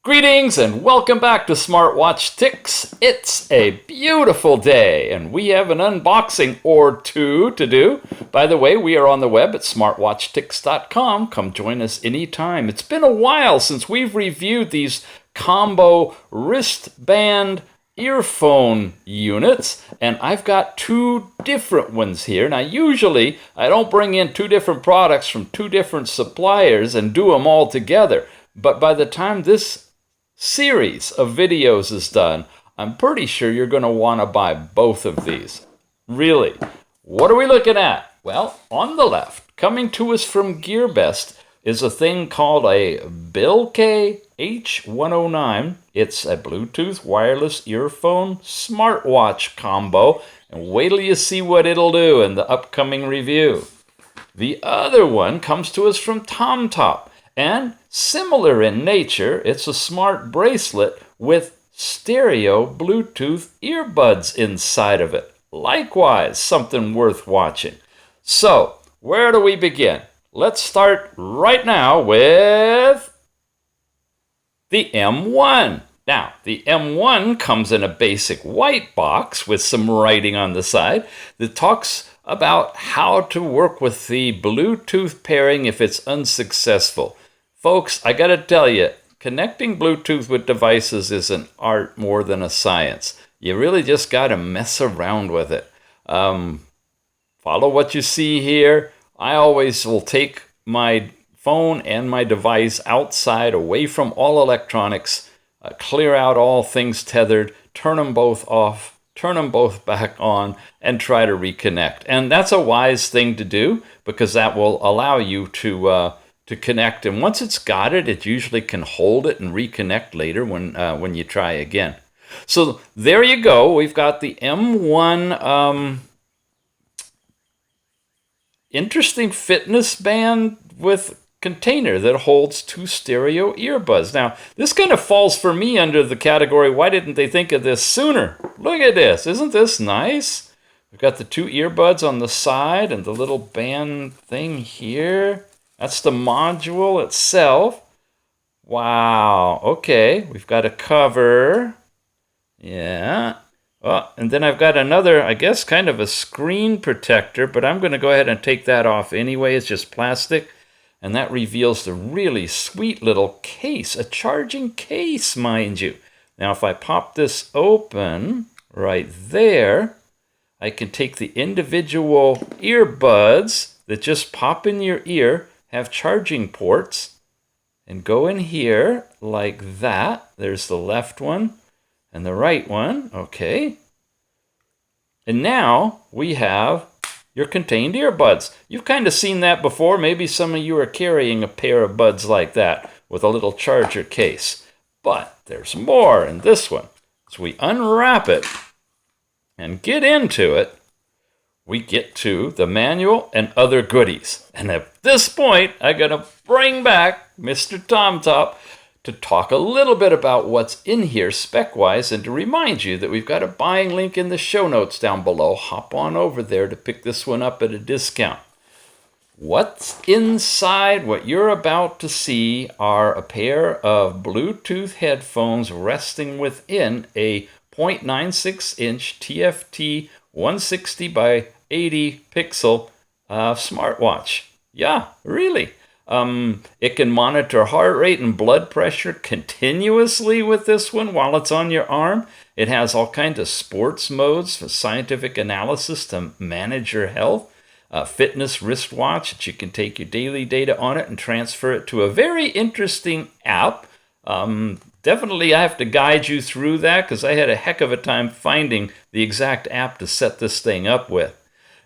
Greetings and welcome back to SmartWatch Ticks. It's a beautiful day and we have an unboxing or two to do. By the way, we are on the web at smartwatchticks.com. Come join us anytime. It's been a while since we've reviewed these combo wristband earphone units, and I've got two different ones here. Now usually I don't bring in two different products from two different suppliers and do them all together, but by the time this series of videos is done, I'm pretty sure you're going to want to buy both of these. Really. What are we looking at? Well, on the left, coming to us from GearBest, is a thing called a Bracelet HB109. It's a Bluetooth wireless earphone smartwatch combo, and wait till you see what it'll do in the upcoming review. The other one comes to us from TomTop, and similar in nature, it's a smart bracelet with stereo Bluetooth earbuds inside of it. Likewise, something worth watching. So, where do we begin? Let's start right now with the M1. Now, the M1 comes in a basic white box with some writing on the side that talks about how to work with the Bluetooth pairing if it's unsuccessful. Folks, I gotta tell you, connecting Bluetooth with devices is an art more than a science. You really just gotta mess around with it. Follow what you see here. I always will take my phone and my device outside, away from all electronics, clear out all things tethered, turn them both off, turn them both back on, and try to reconnect. And that's a wise thing to do because that will allow you to connect. And once it's got it, it usually can hold it and reconnect later when you try again. So there you go. We've got the M1 interesting fitness band with container that holds two stereo earbuds. Now, this kind of falls for me under the category, why didn't they think of this sooner? Look at this. Isn't this nice? We've got the two earbuds on the side and the little band thing here. That's the module itself. Wow. Okay. We've got a cover. Yeah. Oh, and then I've got another, I guess, kind of a screen protector, but I'm going to go ahead and take that off anyway. It's just plastic. And that reveals the really sweet little case, a charging case, mind you. Now, if I pop this open right there, I can take the individual earbuds that just pop in your ear, have charging ports, and go in here like that. There's the left one and the right one. Okay. And now we have your contained earbuds. You've kind of seen that before. Maybe some of you are carrying a pair of buds like that with a little charger case. But there's more in this one. As we unwrap it and get into it, we get to the manual and other goodies. And at this point, I'm going to bring back Mr. TomTop to talk a little bit about what's in here spec-wise and to remind you that we've got a buying link in the show notes down below. Hop on over there to pick this one up at a discount. What's inside what you're about to see are a pair of Bluetooth headphones resting within a 0.96-inch TFT 160 by 80 pixel smartwatch. Yeah, really. It can monitor heart rate and blood pressure continuously with this one while it's on your arm. It has all kinds of sports modes for scientific analysis to manage your health. Fitness wristwatch that you can take your daily data on it and transfer it to a very interesting app. Definitely I have to guide you through that because I had a heck of a time finding the exact app to set this thing up with.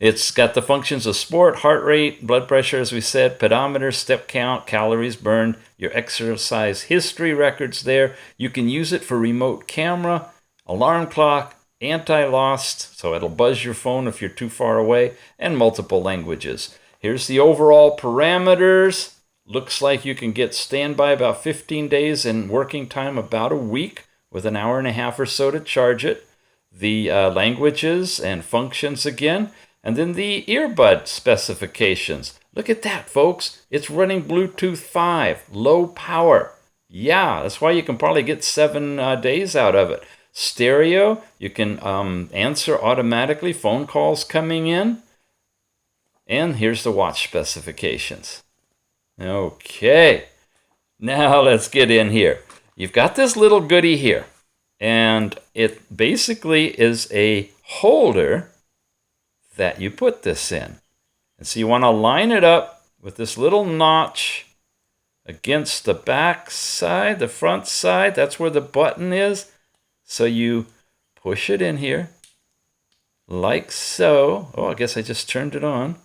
It's got the functions of sport, heart rate, blood pressure, as we said, pedometer, step count, calories burned, your exercise history records there. You can use it for remote camera, alarm clock, anti-lost, so it'll buzz your phone if you're too far away, and multiple languages. Here's the overall parameters. Looks like you can get standby about 15 days and working time about a week with an hour and a half or so to charge it. The languages and functions again. And then the earbud specifications. Look at that, folks. It's running Bluetooth 5, low power. Yeah, that's why you can probably get 7 days out of it. Stereo, you can answer automatically phone calls coming in. And here's the watch specifications. Okay, now let's get in here. You've got this little goodie here, and it basically is a holder that you put this in. And so you want to line it up with this little notch against the back side, the front side. That's where the button is. So you push it in here like so. Oh, I guess I just turned it on.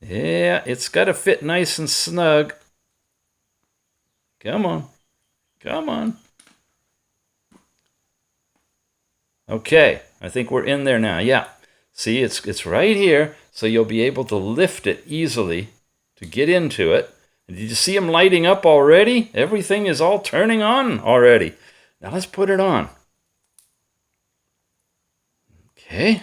Yeah, it's got to fit nice and snug. Come on. Come on. Okay, I think we're in there now. Yeah. See, it's right here, so you'll be able to lift it easily to get into it. Did you see them lighting up already? Everything is all turning on already. Now let's put it on. Okay.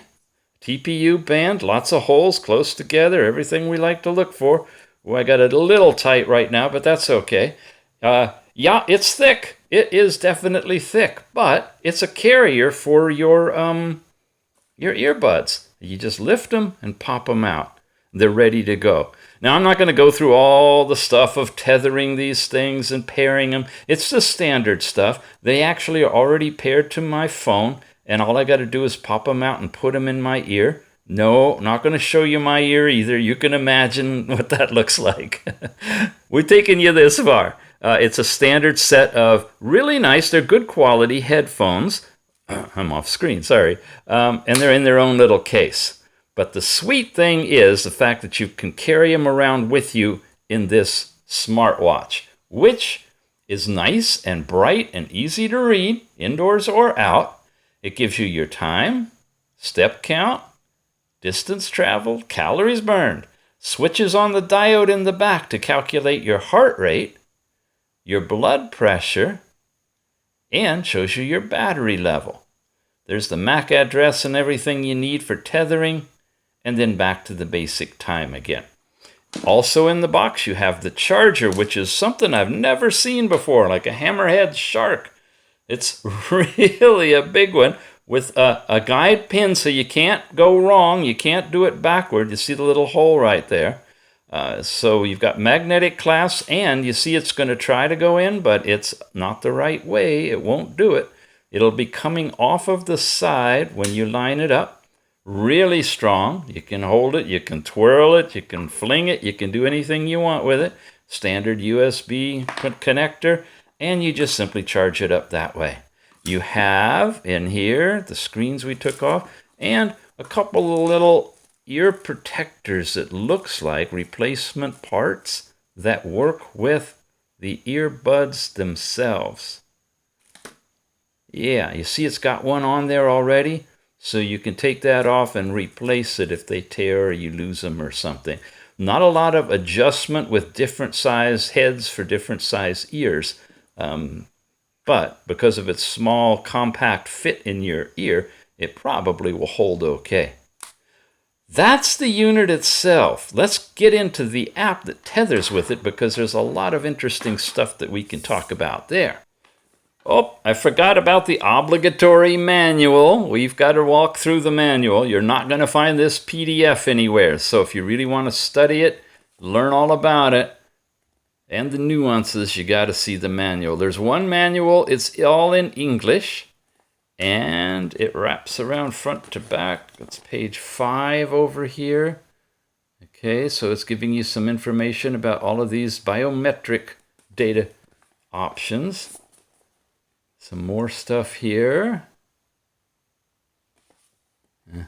TPU band, lots of holes close together, everything we like to look for. Oh, I got it a little tight right now, but that's okay. Yeah, it's thick. It is definitely thick, but it's a carrier for your earbuds. You just lift them and pop them out. They're ready to go. Now, I'm not going to go through all the stuff of tethering these things and pairing them. It's the standard stuff. They actually are already paired to my phone, and all I got to do is pop them out and put them in my ear. No, not going to show you my ear either. You can imagine what that looks like. We're taking you this far. It's a standard set of really nice, they're good quality headphones. I'm off screen, sorry. And they're in their own little case. But the sweet thing is the fact that you can carry them around with you in this smartwatch, which is nice and bright and easy to read, indoors or out. It gives you your time, step count, distance traveled, calories burned, switches on the diode in the back to calculate your heart rate, your blood pressure, and shows you your battery level. There's the MAC address and everything you need for tethering, and then back to the basic time again. Also in the box, you have the charger, which is something I've never seen before, like a hammerhead shark. It's really a big one with a guide pin, so you can't go wrong. You can't do it backward. You see the little hole right there. So you've got magnetic clasps, and you see it's going to try to go in, but it's not the right way. It won't do it. It'll be coming off of the side when you line it up. Really strong. You can hold it, you can twirl it, you can fling it, you can do anything you want with it. Standard USB connector, and you just simply charge it up that way. You have in here the screens we took off, and a couple of little ear protectors, it looks like replacement parts that work with the earbuds themselves. Yeah, you see it's got one on there already, so you can take that off and replace it if they tear or you lose them or something. Not a lot of adjustment with different size heads for different size ears, but because of its small, compact fit in your ear, it probably will hold okay. That's the unit itself. Let's get into the app that tethers with it, because there's a lot of interesting stuff that we can talk about there. Oh, I forgot about the obligatory manual. We've got to walk through the manual. You're not going to find this PDF anywhere. So if you really want to study it, learn all about it, and the nuances, you got to see the manual. There's one manual. It's all in English, and it wraps around front to back. It's page 5 over here. Okay, so it's giving you some information about all of these biometric data options. Some more stuff here. Is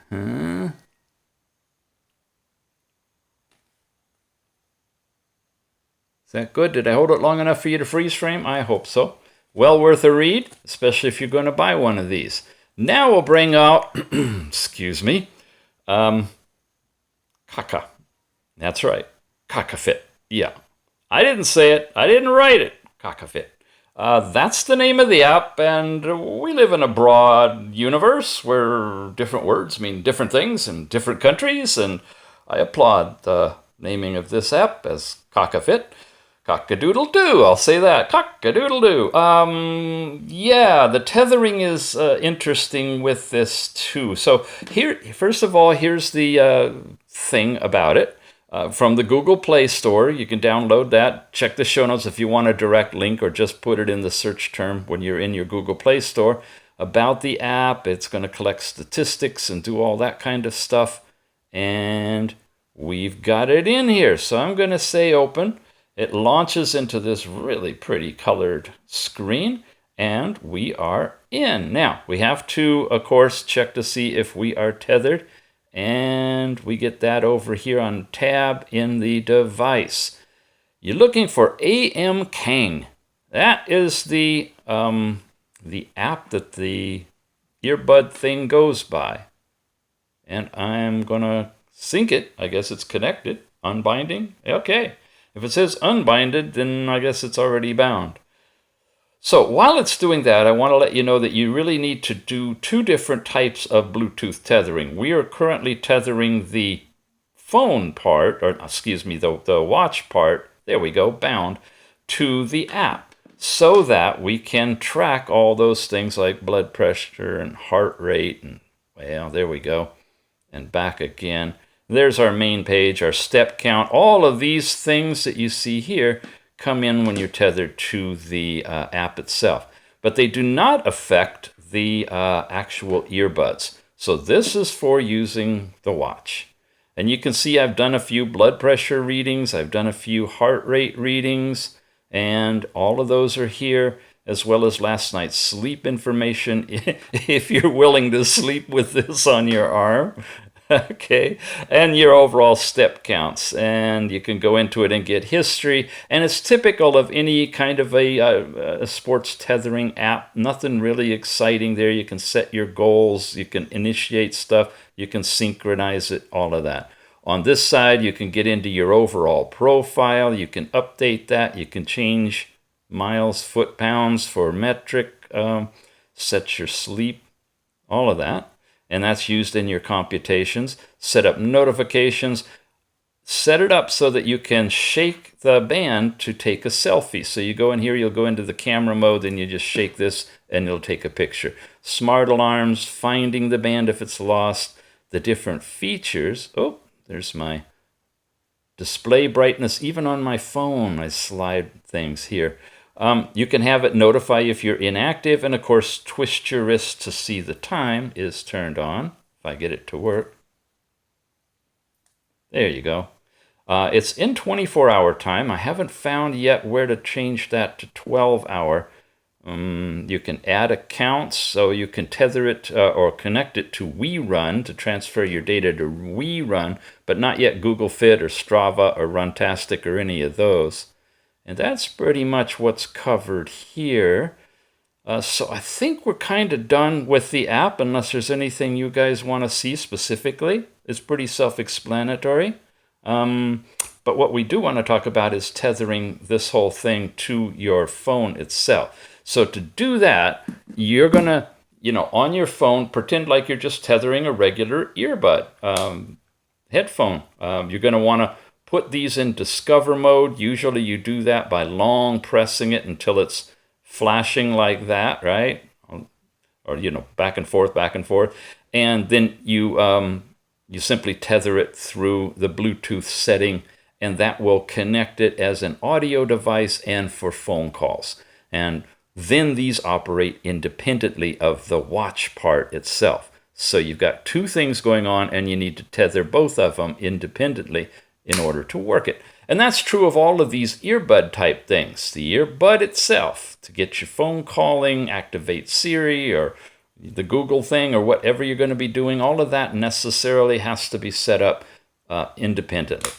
that good? Did I hold it long enough for you to freeze frame? I hope so. Well worth a read, especially if you're going to buy one of these. Now we'll bring out, excuse me, Kaka. That's right, KakaFit. Yeah, I didn't say it. I didn't write it. KakaFit. That's the name of the app, and we live in a broad universe where different words mean different things in different countries, and I applaud the naming of this app as KakaFit. Cock-a-doodle-doo, I'll say that. Cock-a-doodle-doo. Yeah, the tethering is interesting with this too. So here, first of all, here's the thing about it. From the Google Play Store, you can download that. Check the show notes if you want a direct link, or just put it in the search term when you're in your Google Play Store. About the app, it's going to collect statistics and do all that kind of stuff. And we've got it in here. So I'm going to say open. It launches into this really pretty colored screen, and we are in. Now, we have to, of course, check to see if we are tethered, and we get that over here on tab in the device. You're looking for AM Kang. That is the app that the earbud thing goes by. And I'm going to sync it. I guess it's connected. Unbinding. Okay. If it says unbinded, then I guess it's already bound. So while it's doing that, I want to let you know that you really need to do two different types of Bluetooth tethering. We are currently tethering the phone part, or excuse me, the watch part, there we go, bound, to the app, so that we can track all those things like blood pressure and heart rate, and well, there we go, and back again. There's our main page, our step count. All of these things that you see here come in when you're tethered to the app itself. But they do not affect the actual earbuds. So this is for using the watch. And you can see I've done a few blood pressure readings. I've done a few heart rate readings. And all of those are here, as well as last night's sleep information, if you're willing to sleep with this on your arm. Okay, and your overall step counts, and you can go into it and get history, and it's typical of any kind of a sports tethering app. Nothing really exciting there. You can set your goals, you can initiate stuff, you can synchronize it, all of that. On this side, you can get into your overall profile, you can update that, you can change miles, foot, pounds for metric, set your sleep, all of that. And that's used in your computations. Set up notifications. Set it up so that you can shake the band to take a selfie. So you go in here, you'll go into the camera mode, and you just shake this, and it'll take a picture. Smart alarms, finding the band if it's lost, the different features. Oh, there's my display brightness. Even on my phone, I slide things here. You can have it notify you if you're inactive, and of course, twist your wrist to see the time is turned on, if I get it to work. There you go. It's in 24-hour time. I haven't found yet where to change that to 12-hour. You can add accounts, so you can tether it or connect it to WeRun to transfer your data to WeRun, but not yet Google Fit or Strava or Runtastic or any of those. And that's pretty much what's covered here. So I think we're kind of done with the app, unless there's anything you guys want to see specifically. It's pretty self-explanatory. But what we do want to talk about is tethering this whole thing to your phone itself. So to do that, you're going to, on your phone, pretend like you're just tethering a regular earbud headphone. You're going to want to put these in discover mode. Usually you do that by long pressing it until it's flashing like that, right? Or, back and forth. And then you simply tether it through the Bluetooth setting, and that will connect it as an audio device and for phone calls. And then these operate independently of the watch part itself. So you've got two things going on, and you need to tether both of them independently in order to work it. And that's true of all of these earbud type things. The earbud itself, to get your phone calling, activate Siri or the Google thing or whatever you're going to be doing, all of that necessarily has to be set up independently.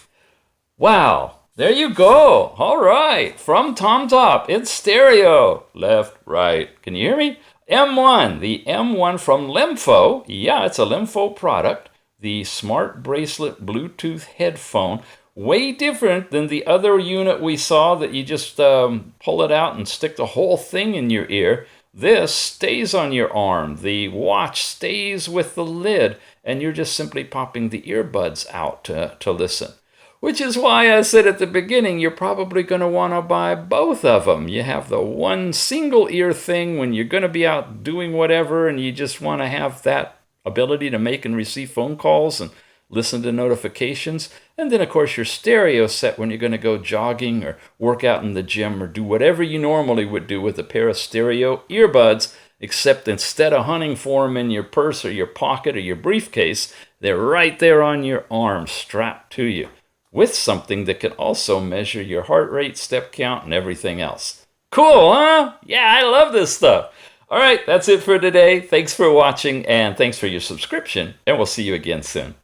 Wow, there you go. All right, from TomTop, it's stereo, left, right. Can you hear me? M1, the M1 from LEMFO. Yeah, it's a LEMFO product. The Smart Bracelet Bluetooth headphone, way different than the other unit we saw that you just pull it out and stick the whole thing in your ear. This stays on your arm. The watch stays with the lid, and you're just simply popping the earbuds out to listen. Which is why I said at the beginning, you're probably going to want to buy both of them. You have the one single ear thing when you're going to be out doing whatever and you just want to have that ability to make and receive phone calls and listen to notifications. And then, of course, your stereo set when you're going to go jogging or work out in the gym or do whatever you normally would do with a pair of stereo earbuds, except instead of hunting for them in your purse or your pocket or your briefcase, they're right there on your arm, strapped to you, with something that can also measure your heart rate, step count, and everything else. Cool, huh? Yeah, I love this stuff. All right, that's it for today. Thanks for watching, and thanks for your subscription, and we'll see you again soon.